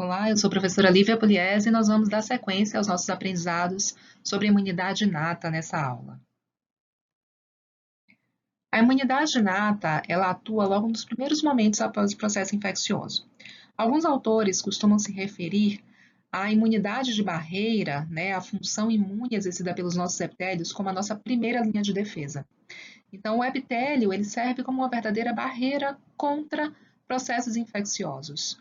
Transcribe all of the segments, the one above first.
Olá, eu sou a professora Lívia Pugliese e nós vamos dar sequência aos nossos aprendizados sobre a imunidade inata nessa aula. A imunidade inata, ela atua logo nos primeiros momentos após o processo infeccioso. Alguns autores costumam se referir à imunidade de barreira, a função imune exercida pelos nossos epitélios, como a nossa primeira linha de defesa. Então, o epitélio, ele serve como uma verdadeira barreira contra processos infecciosos.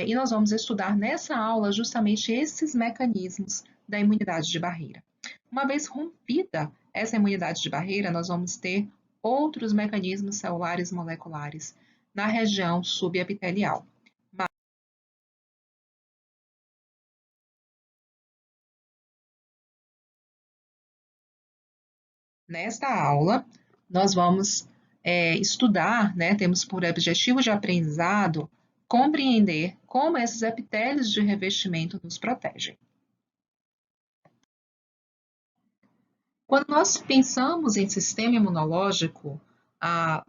E nós vamos estudar nessa aula justamente esses mecanismos da imunidade de barreira. Uma vez rompida essa imunidade de barreira, nós vamos ter outros mecanismos celulares moleculares na região subepitelial. Nesta aula, nós vamos estudar, temos por objetivo de aprendizado compreender como esses epitélios de revestimento nos protegem. Quando nós pensamos em sistema imunológico,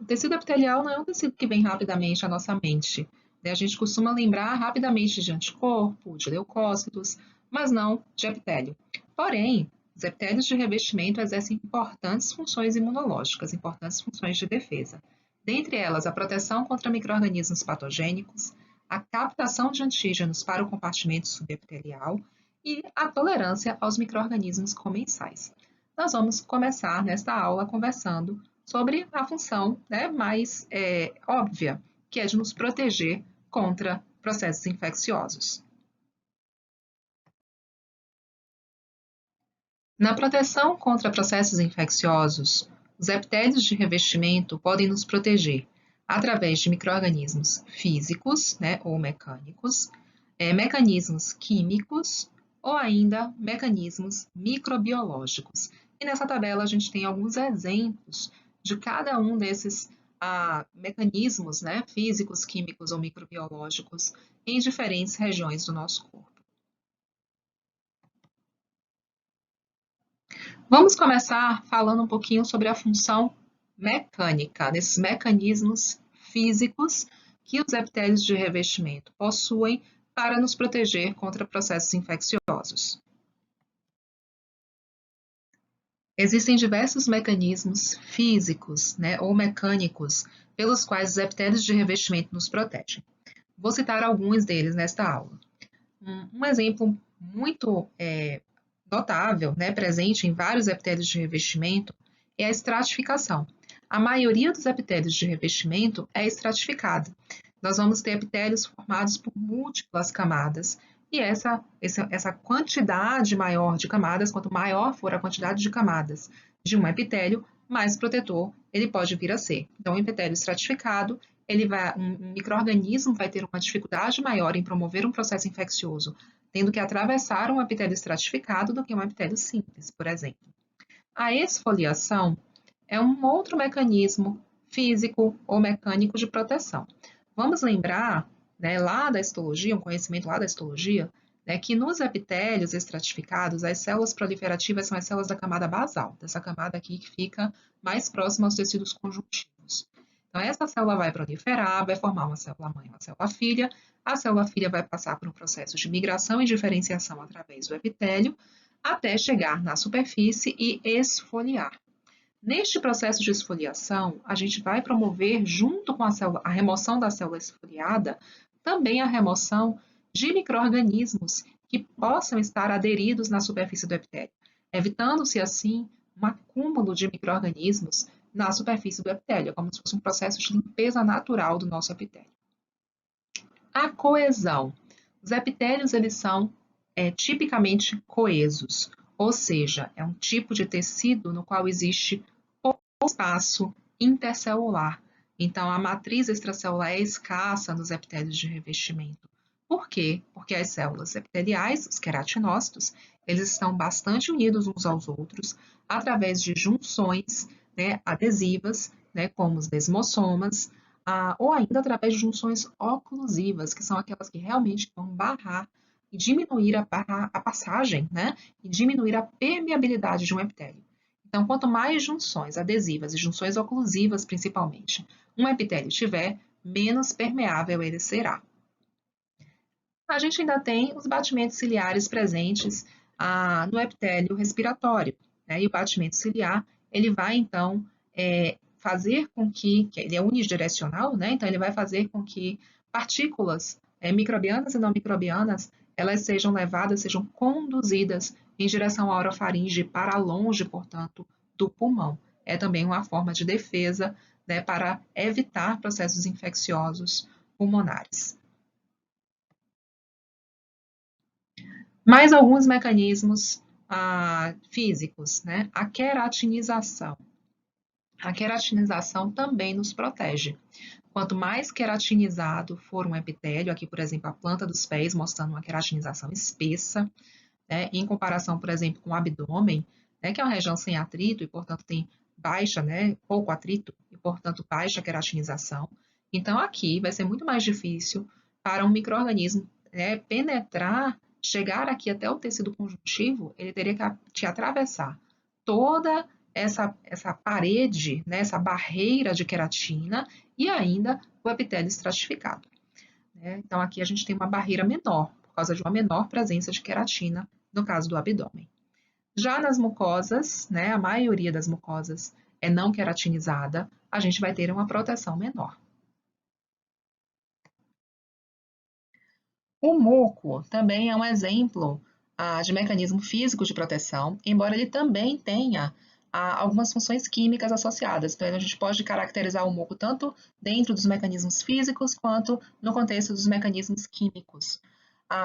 o tecido epitelial não é um tecido que vem rapidamente à nossa mente. A gente costuma lembrar rapidamente de anticorpo, de leucócitos, mas não de epitélio. Porém, os epitélios de revestimento exercem importantes funções imunológicas, importantes funções de defesa. Dentre elas, a proteção contra micro-organismos patogênicos, a captação de antígenos para o compartimento subepitelial e a tolerância aos micro-organismos comensais. Nós vamos começar nesta aula conversando sobre a função mais óbvia, que é de nos proteger contra processos infecciosos. Na proteção contra processos infecciosos, os epitélios de revestimento podem nos proteger através de micro-organismos físicos, ou mecânicos, mecanismos químicos ou ainda mecanismos microbiológicos. E nessa tabela a gente tem alguns exemplos de cada um desses mecanismos, físicos, químicos ou microbiológicos em diferentes regiões do nosso corpo. Vamos começar falando um pouquinho sobre a função mecânica, desses mecanismos físicos que os epitélios de revestimento possuem para nos proteger contra processos infecciosos. Existem diversos mecanismos físicos, ou mecânicos, pelos quais os epitélios de revestimento nos protegem. Vou citar alguns deles nesta aula. Um exemplo muito notável, presente em vários epitélios de revestimento, é a estratificação. A maioria dos epitélios de revestimento é estratificada. Nós vamos ter epitélios formados por múltiplas camadas, e essa quantidade maior de camadas, quanto maior for a quantidade de camadas de um epitélio, mais protetor ele pode vir a ser. Então, o epitélio estratificado, um micro-organismo vai ter uma dificuldade maior em promover um processo infeccioso, tendo que atravessar um epitélio estratificado do que um epitélio simples, por exemplo. A esfoliação é um outro mecanismo físico ou mecânico de proteção. Vamos lembrar, lá da histologia, um conhecimento lá da histologia, que nos epitélios estratificados, as células proliferativas são as células da camada basal, dessa camada aqui que fica mais próxima aos tecidos conjuntivos. Então, essa célula vai proliferar, vai formar uma célula-mãe, uma célula-filha. A célula-filha vai passar por um processo de migração e diferenciação através do epitélio, até chegar na superfície e esfoliar. Neste processo de esfoliação, a gente vai promover, junto com a remoção da célula esfoliada, também a remoção de micro-organismos que possam estar aderidos na superfície do epitélio, evitando-se, assim, um acúmulo de micro-organismos na superfície do epitélio, como se fosse um processo de limpeza natural do nosso epitélio. A coesão. Os epitélios, eles são tipicamente coesos, ou seja, é um tipo de tecido no qual existe espaço intercelular. Então, a matriz extracelular é escassa nos epitélios de revestimento. Por quê? Porque as células epiteliais, os queratinócitos, eles estão bastante unidos uns aos outros através de junções adesivas, como os desmossomas, ou ainda através de junções oclusivas, que são aquelas que realmente vão barrar e diminuir a passagem, e diminuir a permeabilidade de um epitélio. Então, quanto mais junções adesivas e junções oclusivas, principalmente, um epitélio tiver, menos permeável ele será. A gente ainda tem os batimentos ciliares presentes no epitélio respiratório, né? E o batimento ciliar, ele vai, então, fazer com que ele é unidirecional, né? Então, ele vai fazer com que partículas microbianas e não microbianas, elas sejam levadas, sejam conduzidas em direção à orofaringe para longe, portanto, do pulmão. É também uma forma de defesa, né, para evitar processos infecciosos pulmonares. Mais alguns mecanismos físicos, né? A queratinização. A queratinização também nos protege. Quanto mais queratinizado for um epitélio, aqui, por exemplo, a planta dos pés, mostrando uma queratinização espessa, né, em comparação, por exemplo, com o abdômen, né, que é uma região sem atrito e, portanto, tem baixa, né, pouco atrito e, portanto, baixa queratinização. Então, aqui vai ser muito mais difícil para um micro-organismo, né, penetrar, chegar aqui até o tecido conjuntivo, ele teria que atravessar toda essa parede, né, essa barreira de queratina e ainda o epitélio estratificado, né? Então, aqui a gente tem uma barreira menor, por causa de uma menor presença de queratina no caso do abdômen. Já nas mucosas, né, a maioria das mucosas é não queratinizada, a gente vai ter uma proteção menor. O muco também é um exemplo de mecanismo físico de proteção, embora ele também tenha algumas funções químicas associadas. Então, a gente pode caracterizar o muco tanto dentro dos mecanismos físicos quanto no contexto dos mecanismos químicos.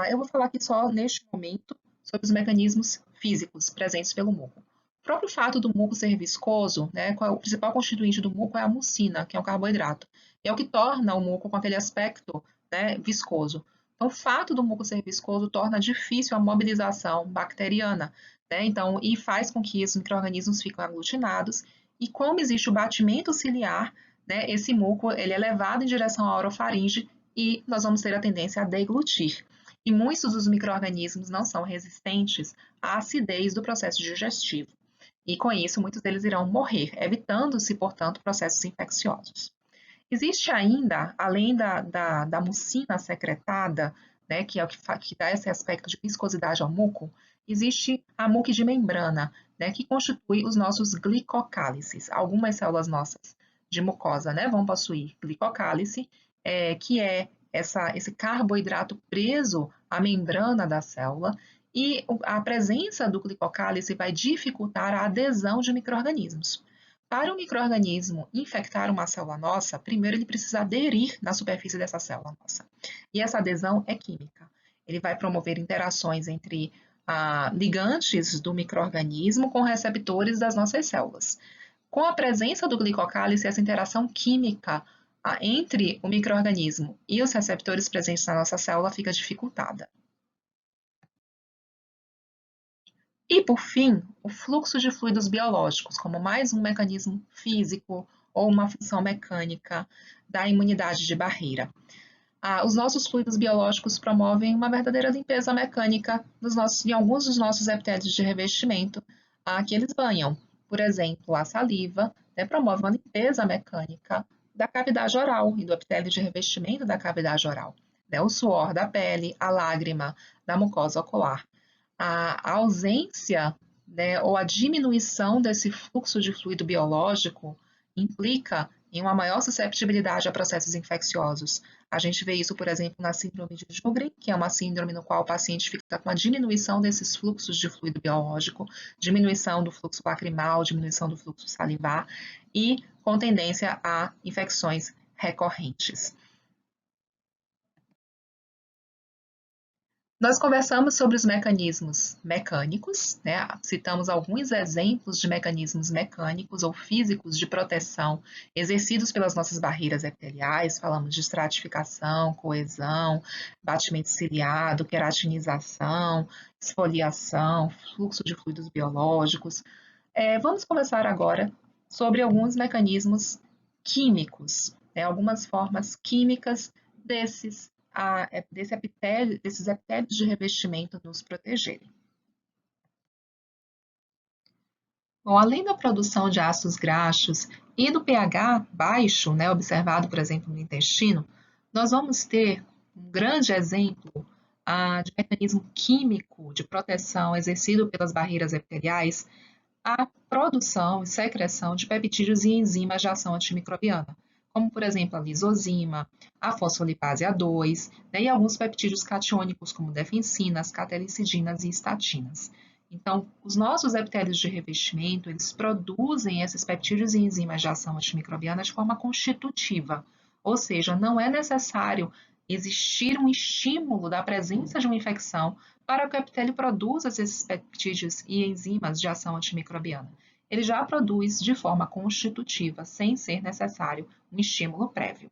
Eu vou falar aqui só neste momento sobre os mecanismos físicos presentes pelo muco. O próprio fato do muco ser viscoso, né, o principal constituinte do muco é a mucina, que é um carboidrato. E é o que torna o muco com aquele aspecto, né, viscoso. Então, o fato do muco ser viscoso torna difícil a mobilização bacteriana, né? Então, e faz com que os micro-organismos fiquem aglutinados. E como existe o batimento ciliar, né, esse muco ele é levado em direção à orofaringe e nós vamos ter a tendência a deglutir. E muitos dos micro-organismos não são resistentes à acidez do processo digestivo. E com isso, muitos deles irão morrer, evitando-se, portanto, processos infecciosos. Existe ainda, além da mucina secretada, né, que é o que dá esse aspecto de viscosidade ao muco, existe a muque de membrana, né, que constitui os nossos glicocálices. Algumas células nossas de mucosa, né, vão possuir glicocálice, que é esse carboidrato preso à membrana da célula, e a presença do glicocálice vai dificultar a adesão de micro-organismos. Para o micro-organismo infectar uma célula nossa, primeiro ele precisa aderir na superfície dessa célula nossa. E essa adesão é química. Ele vai promover interações entre ligantes do micro-organismo com receptores das nossas células. Com a presença do glicocálice, essa interação química entre o micro-organismo e os receptores presentes na nossa célula fica dificultada. E, por fim, o fluxo de fluidos biológicos, como mais um mecanismo físico ou uma função mecânica da imunidade de barreira. Os nossos fluidos biológicos promovem uma verdadeira limpeza mecânica em alguns dos nossos epitélios de revestimento que eles banham. Por exemplo, a saliva, né, promove uma limpeza mecânica da cavidade oral e do epitélio de revestimento da cavidade oral. Né, o suor da pele, a lágrima da mucosa ocular. A ausência, né, ou a diminuição desse fluxo de fluido biológico implica em uma maior susceptibilidade a processos infecciosos. A gente vê isso, por exemplo, na síndrome de Sjögren, que é uma síndrome no qual o paciente fica com a diminuição desses fluxos de fluido biológico, diminuição do fluxo lacrimal, diminuição do fluxo salivar e com tendência a infecções recorrentes. Nós conversamos sobre os mecanismos mecânicos, né? Citamos alguns exemplos de mecanismos mecânicos ou físicos de proteção exercidos pelas nossas barreiras epiteliais, falamos de estratificação, coesão, batimento ciliado, queratinização, esfoliação, fluxo de fluidos biológicos. Vamos conversar agora sobre alguns mecanismos químicos, né? Algumas formas químicas desses desses epitélios de revestimento nos protegerem. Bom, além da produção de ácidos graxos e do pH baixo, né, observado, por exemplo, no intestino, nós vamos ter um grande exemplo de mecanismo químico de proteção exercido pelas barreiras epiteliais, a produção e secreção de peptídeos e enzimas de ação antimicrobiana, como, por exemplo, a lisozima, a fosfolipase A2, né, e alguns peptídeos catiônicos, como defensinas, catalicidinas e estatinas. Então, os nossos epitélios de revestimento, eles produzem esses peptídeos e enzimas de ação antimicrobiana de forma constitutiva, ou seja, não é necessário existir um estímulo da presença de uma infecção para que o epitélio produza esses peptídeos e enzimas de ação antimicrobiana. Ele já produz de forma constitutiva, sem ser necessário um estímulo prévio.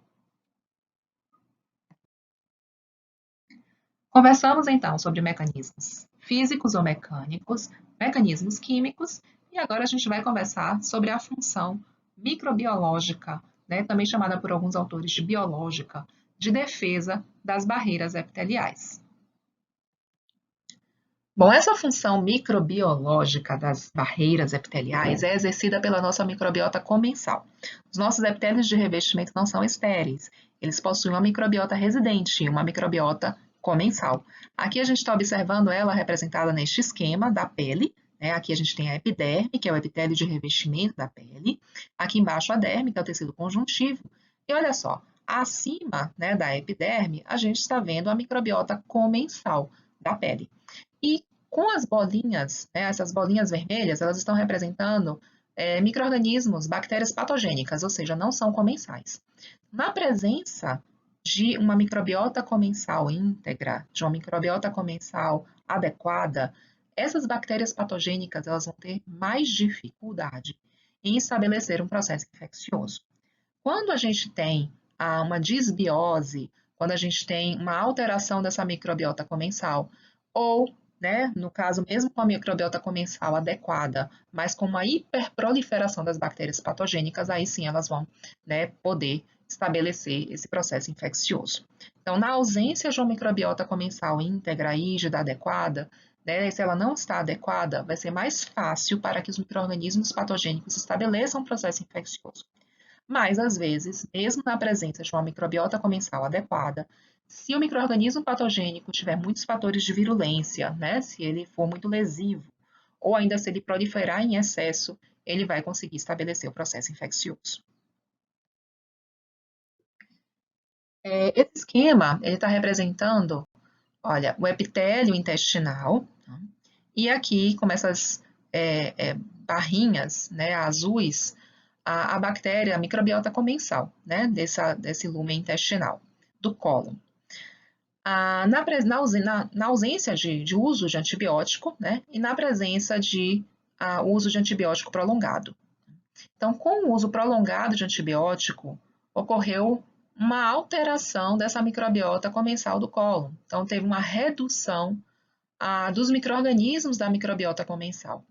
Conversamos então sobre mecanismos físicos ou mecânicos, mecanismos químicos, e agora a gente vai conversar sobre a função microbiológica, né, também chamada por alguns autores de biológica, de defesa das barreiras epiteliais. Bom, essa função microbiológica das barreiras epiteliais é exercida pela nossa microbiota comensal. Os nossos epitélios de revestimento não são estéreis, eles possuem uma microbiota residente, uma microbiota comensal. Aqui a gente está observando ela representada neste esquema da pele, né? Aqui a gente tem a epiderme, que é o epitélio de revestimento da pele. Aqui embaixo a derme, que é o tecido conjuntivo. E olha só, acima, né, da epiderme, a gente está vendo a microbiota comensal da pele. E com as bolinhas, né, essas bolinhas vermelhas, elas estão representando micro-organismos, bactérias patogênicas, ou seja, não são comensais. Na presença de uma microbiota comensal íntegra, de uma microbiota comensal adequada, essas bactérias patogênicas elas vão ter mais dificuldade em estabelecer um processo infeccioso. Quando a gente tem uma disbiose, quando a gente tem uma alteração dessa microbiota comensal, ou, né, no caso, mesmo com a microbiota comensal adequada, mas com uma hiperproliferação das bactérias patogênicas, aí sim elas vão, né, poder estabelecer esse processo infeccioso. Então, na ausência de uma microbiota comensal íntegra, rígida, adequada, né, se ela não está adequada, vai ser mais fácil para que os micro-organismos patogênicos estabeleçam um processo infeccioso. Mas, às vezes, mesmo na presença de uma microbiota comensal adequada, se o microorganismo patogênico tiver muitos fatores de virulência, né, se ele for muito lesivo, ou ainda se ele proliferar em excesso, ele vai conseguir estabelecer o processo infeccioso. Esse esquema ele está representando, olha, o epitélio intestinal, tá? E aqui, como essas barrinhas, né, azuis, a bactéria, a microbiota comensal, né, desse lumen intestinal, do cólon. Na ausência de uso de antibiótico, né, e na presença de uso de antibiótico prolongado. Então, com o uso prolongado de antibiótico, ocorreu uma alteração dessa microbiota comensal do cólon. Então, teve uma redução dos micro-organismos da microbiota comensal.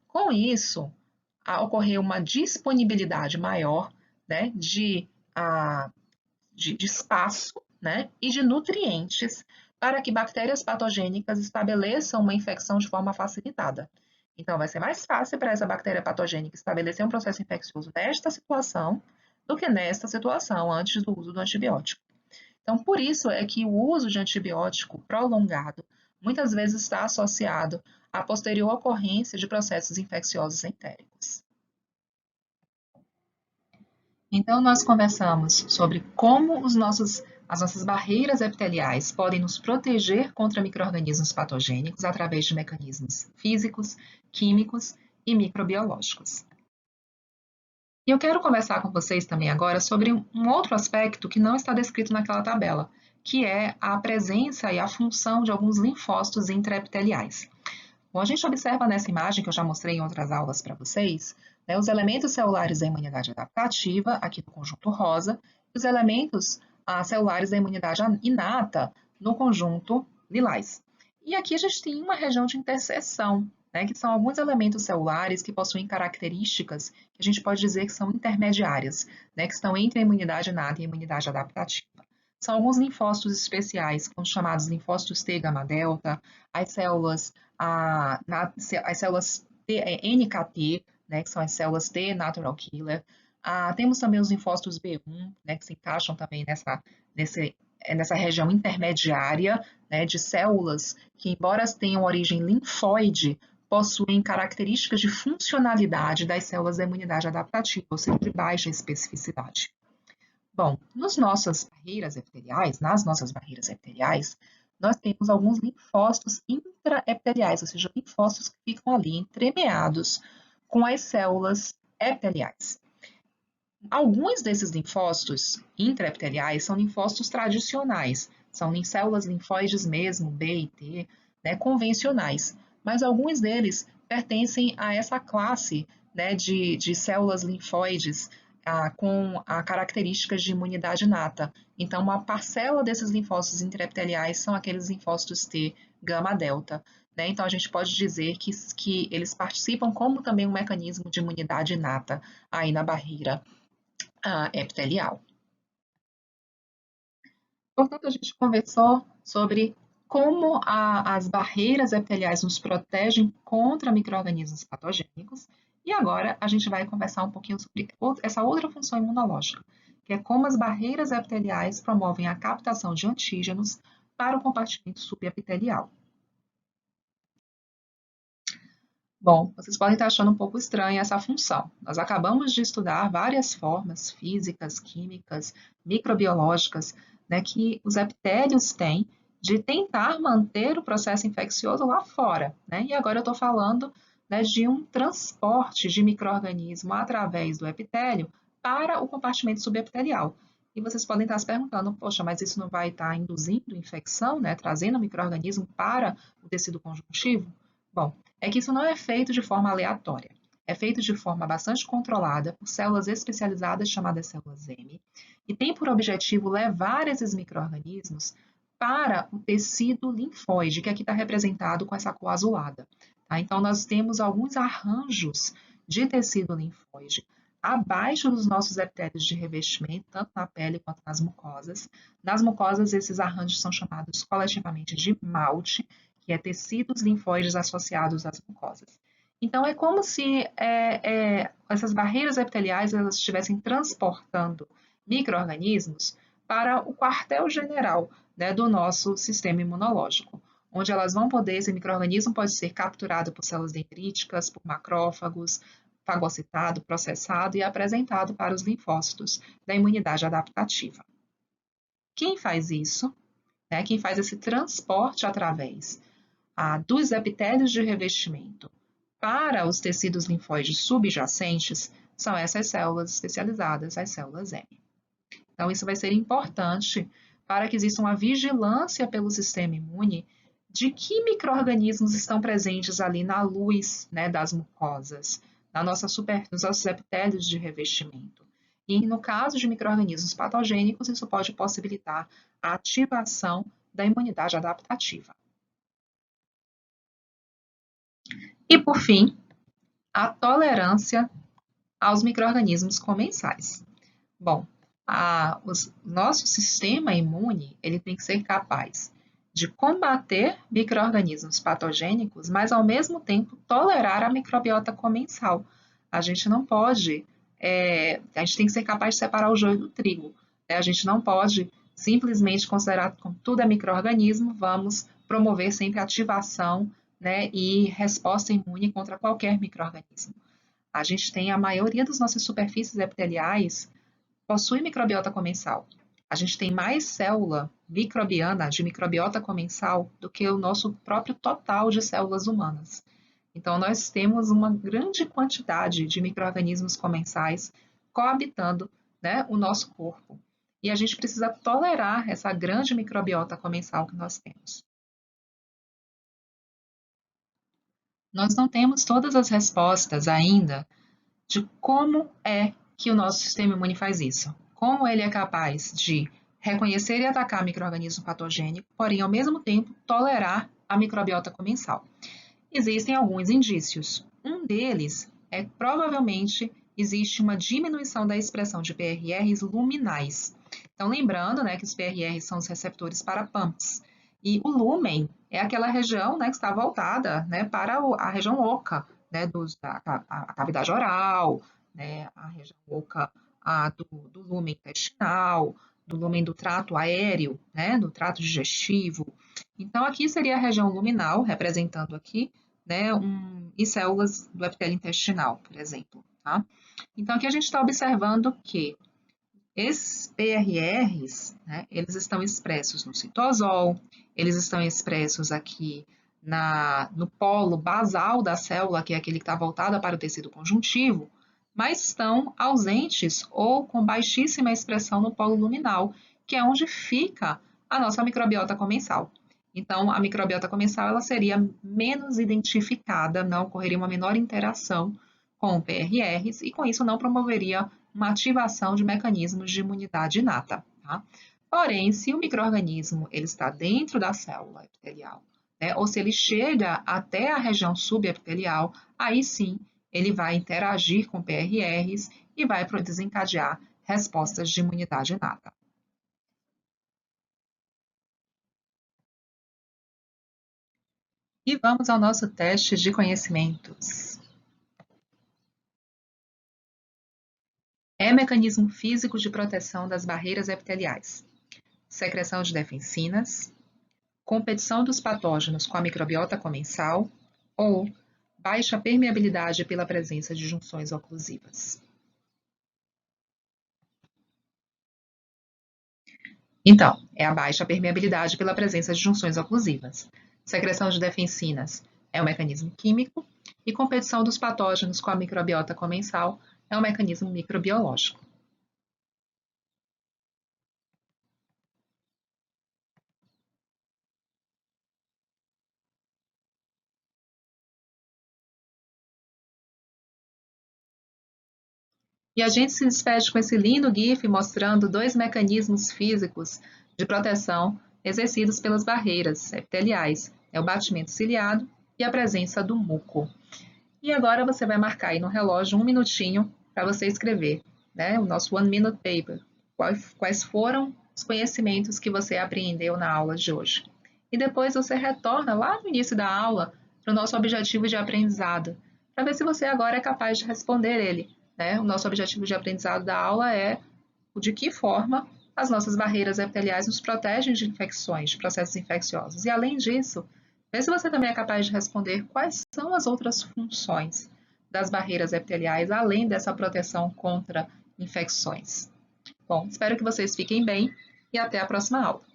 Com isso, ocorreu uma disponibilidade maior, né, de espaço, né, e de nutrientes para que bactérias patogênicas estabeleçam uma infecção de forma facilitada. Então, vai ser mais fácil para essa bactéria patogênica estabelecer um processo infeccioso nesta situação do que nesta situação, antes do uso do antibiótico. Então, por isso é que o uso de antibiótico prolongado muitas vezes está associado à posterior ocorrência de processos infecciosos entéricos. Então, nós conversamos sobre como as nossas barreiras epiteliais podem nos proteger contra micro-organismos patogênicos através de mecanismos físicos, químicos e microbiológicos. E eu quero conversar com vocês também agora sobre um outro aspecto que não está descrito naquela tabela, que é a presença e a função de alguns linfócitos intraepiteliais. Bom, a gente observa nessa imagem, que eu já mostrei em outras aulas para vocês, né, os elementos celulares da imunidade adaptativa, aqui no conjunto rosa, e os elementos celulares da imunidade inata, no conjunto lilás. E aqui a gente tem uma região de interseção, né, que são alguns elementos celulares que possuem características que a gente pode dizer que são intermediárias, né, que estão entre a imunidade inata e a imunidade adaptativa. São alguns linfócitos especiais, como chamados linfócitos T gama delta, as células NKT, né, que são as células T natural killer. Temos também os linfócitos B1, né, que se encaixam também nessa região intermediária, né, de células que, embora tenham origem linfóide, possuem características de funcionalidade das células da imunidade adaptativa, ou seja, de baixa especificidade. Bom, nas nossas barreiras epiteliais, nós temos alguns linfócitos intraepiteliais, ou seja, linfócitos que ficam ali entremeados com as células epiteliais. Alguns desses linfócitos intraepiteliais são linfócitos tradicionais, são células linfóides mesmo, B e T, né, convencionais, mas alguns deles pertencem a essa classe, né, de células linfóides com características de imunidade inata. Então, uma parcela desses linfócitos intraepiteliais são aqueles linfócitos T gama-delta. Né? Então, a gente pode dizer que eles participam como também um mecanismo de imunidade inata aí na barreira epitelial. Portanto, a gente conversou sobre como as barreiras epiteliais nos protegem contra micro-organismos patogênicos, e agora a gente vai conversar um pouquinho sobre essa outra função imunológica, que é como as barreiras epiteliais promovem a captação de antígenos para o compartimento subepitelial. Bom, vocês podem estar achando um pouco estranha essa função. Nós acabamos de estudar várias formas físicas, químicas, microbiológicas, né, que os epitélios têm de tentar manter o processo infeccioso lá fora. Né? E agora eu estou falando, né, de um transporte de micro-organismo através do epitélio para o compartimento subepitelial. E vocês podem estar se perguntando, poxa, mas isso não vai estar induzindo infecção, né, trazendo micro-organismo para o tecido conjuntivo? Bom, é que isso não é feito de forma aleatória. É feito de forma bastante controlada por células especializadas chamadas células M e tem por objetivo levar esses micro-organismos para o tecido linfóide, que aqui está representado com essa cor azulada. Tá? Então, nós temos alguns arranjos de tecido linfóide abaixo dos nossos epitélios de revestimento, tanto na pele quanto nas mucosas. Nas mucosas, esses arranjos são chamados coletivamente de malte, que é tecidos linfóides associados às mucosas. Então, é como se essas barreiras epiteliais elas estivessem transportando micro-organismos para o quartel-general, né, do nosso sistema imunológico, onde elas vão poder, esse micro-organismo pode ser capturado por células dendríticas, por macrófagos, fagocitado, processado e apresentado para os linfócitos da imunidade adaptativa. Quem faz isso, né, quem faz esse transporte através dos epitélios de revestimento para os tecidos linfóides subjacentes são essas células especializadas, as células M. Então, isso vai ser importante para que exista uma vigilância pelo sistema imune de que micro-organismos estão presentes ali na luz, né, das mucosas, nos nossos epitélios de revestimento. E no caso de micro-organismos patogênicos, isso pode possibilitar a ativação da imunidade adaptativa. E, por fim, a tolerância aos micro-organismos comensais. Bom, o nosso sistema imune ele tem que ser capaz de combater micro-organismos patogênicos, mas, ao mesmo tempo, tolerar a microbiota comensal. A gente não pode, a gente tem que ser capaz de separar o joio do trigo. Né? A gente não pode simplesmente considerar que tudo é micro-organismo, vamos promover sempre ativação, né, e resposta imune contra qualquer micro-organismo. A gente tem a maioria das nossas superfícies epiteliais possui microbiota comensal. A gente tem mais célula microbiana de microbiota comensal do que o nosso próprio total de células humanas. Então, nós temos uma grande quantidade de micro-organismos comensais coabitando, né, o nosso corpo. E a gente precisa tolerar essa grande microbiota comensal que nós temos. Nós não temos todas as respostas ainda de como é que o nosso sistema imune faz isso. Como ele é capaz de reconhecer e atacar micro-organismo patogênico, porém, ao mesmo tempo, tolerar a microbiota comensal. Existem alguns indícios. Um deles é que provavelmente existe uma diminuição da expressão de PRRs luminais. Então, lembrando, né, que os PRRs são os receptores para PAMPs. E o lumen é aquela região, né, que está voltada, né, para a região oca, né, a cavidade oral, né, a região oca do lumen intestinal, do lúmen do trato aéreo, né, do trato digestivo. Então, aqui seria a região luminal, representando aqui, né, e células do epitélio intestinal, por exemplo, tá? Então, aqui a gente está observando que esses PRRs, né, eles estão expressos no citosol, eles estão expressos aqui no polo basal da célula, que é aquele que está voltado para o tecido conjuntivo, mas estão ausentes ou com baixíssima expressão no polo luminal, que é onde fica a nossa microbiota comensal. Então, a microbiota comensal ela seria menos identificada, não ocorreria uma menor interação com PRRs e com isso não promoveria uma ativação de mecanismos de imunidade inata. Tá? Porém, se o microorganismo ele está dentro da célula epitelial, né, ou se ele chega até a região subepitelial, aí sim ele vai interagir com PRRs e vai desencadear respostas de imunidade inata. E vamos ao nosso teste de conhecimentos. É mecanismo físico de proteção das barreiras epiteliais. Secreção de defensinas, competição dos patógenos com a microbiota comensal ou baixa permeabilidade pela presença de junções oclusivas. Então, é a baixa permeabilidade pela presença de junções oclusivas. Secreção de defensinas é um mecanismo químico e competição dos patógenos com a microbiota comensal é um mecanismo microbiológico. E a gente se despede com esse lindo GIF mostrando dois mecanismos físicos de proteção exercidos pelas barreiras epiteliais. É o batimento ciliado e a presença do muco. E agora você vai marcar aí no relógio 1 minutinho para você escrever, né, o nosso One Minute Paper. Quais foram os conhecimentos que você aprendeu na aula de hoje. E depois você retorna lá no início da aula para o nosso objetivo de aprendizado, para ver se você agora é capaz de responder ele. Né? O nosso objetivo de aprendizado da aula é o de que forma as nossas barreiras epiteliais nos protegem de infecções, de processos infecciosos. E além disso, vê se você também é capaz de responder quais são as outras funções das barreiras epiteliais, além dessa proteção contra infecções. Bom, espero que vocês fiquem bem e até a próxima aula.